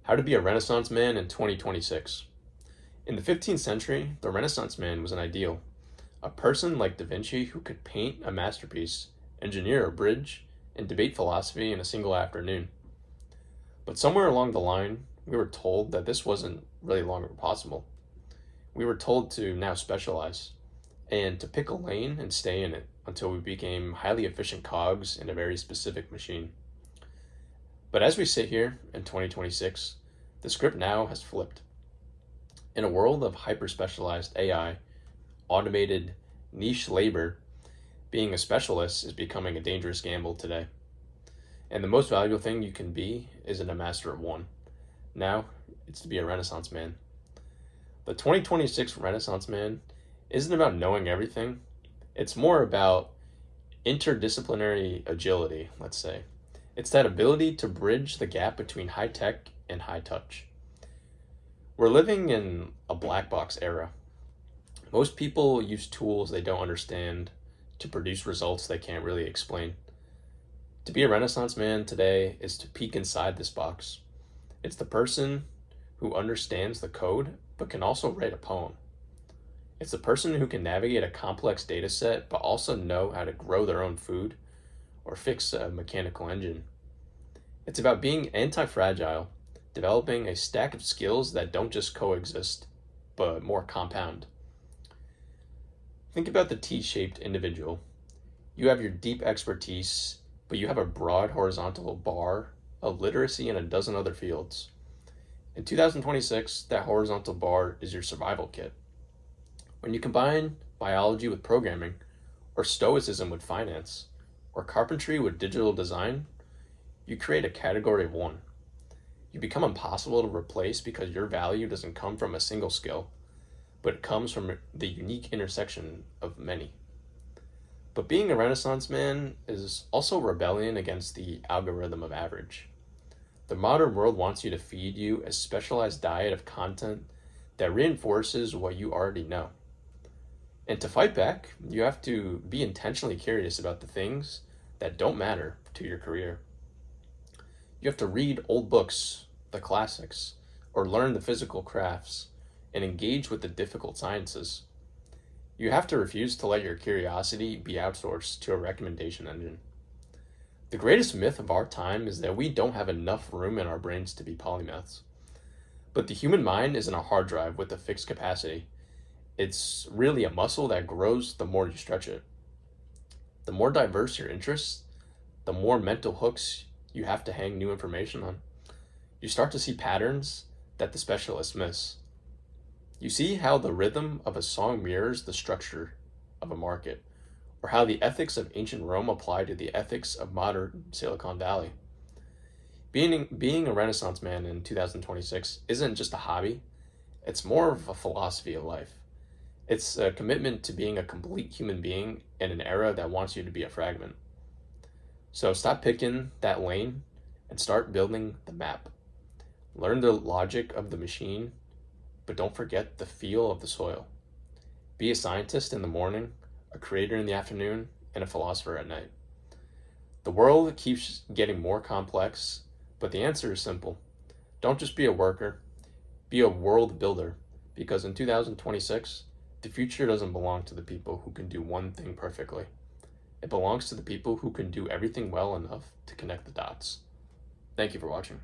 How to be a Renaissance man in 2026. In the 15th century, the Renaissance man was an ideal. A person like Da Vinci who could paint a masterpiece, engineer a bridge, and debate philosophy in a single afternoon. But somewhere along the line, we were told that this wasn't really longer possible. We were told to now specialize and to pick a lane and stay in it until we became highly efficient cogs in a very specific machine. But as we sit here in 2026, the script now has flipped. In a world of hyper specialized AI, automated niche labor, being a specialist is becoming a dangerous gamble today. And the most valuable thing you can be isn't a master of one. Now, it's to be a Renaissance man. The 2026 Renaissance man isn't about knowing everything, it's more about interdisciplinary agility, let's say. It's that ability to bridge the gap between high tech and high touch. We're living in a black box era. Most people use tools they don't understand to produce results they can't really explain. To be a Renaissance man today is to peek inside this box. It's the person who understands the code but can also write a poem. It's the person who can navigate a complex data set but also know how to grow their own food or fix a mechanical engine. It's about being anti-fragile, developing a stack of skills that don't just coexist, but more compound. Think about the T-shaped individual. You have your deep expertise, but you have a broad horizontal bar of literacy in a dozen other fields. In 2026, that horizontal bar is your survival kit. When you combine biology with programming, or stoicism with finance, or carpentry with digital design, you create a category of one. You become impossible to replace because your value doesn't come from a single skill, but it comes from the unique intersection of many. But being a Renaissance man is also rebellion against the algorithm of average. The modern world wants you to feed you a specialized diet of content that reinforces what you already know. And to fight back, you have to be intentionally curious about the things that don't matter to your career. You have to read old books, the classics, or learn the physical crafts, and engage with the difficult sciences. You have to refuse to let your curiosity be outsourced to a recommendation engine. The greatest myth of our time is that we don't have enough room in our brains to be polymaths. But the human mind isn't a hard drive with a fixed capacity. It's really a muscle that grows the more you stretch it. The more diverse your interests, the more mental hooks you have to hang new information on. You start to see patterns that the specialists miss. You see how the rhythm of a song mirrors the structure of a market, or how the ethics of ancient Rome apply to the ethics of modern Silicon Valley. Being a Renaissance man in 2026 isn't just a hobby, it's more of a philosophy of life. It's a commitment to being a complete human being in an era that wants you to be a fragment. So stop picking that lane and start building the map. Learn the logic of the machine, but don't forget the feel of the soil. Be a scientist in the morning, a creator in the afternoon, and a philosopher at night. The world keeps getting more complex, but the answer is simple. Don't just be a worker, be a world builder, because in 2026, the future doesn't belong to the people who can do one thing perfectly. It belongs to the people who can do everything well enough to connect the dots. Thank you for watching.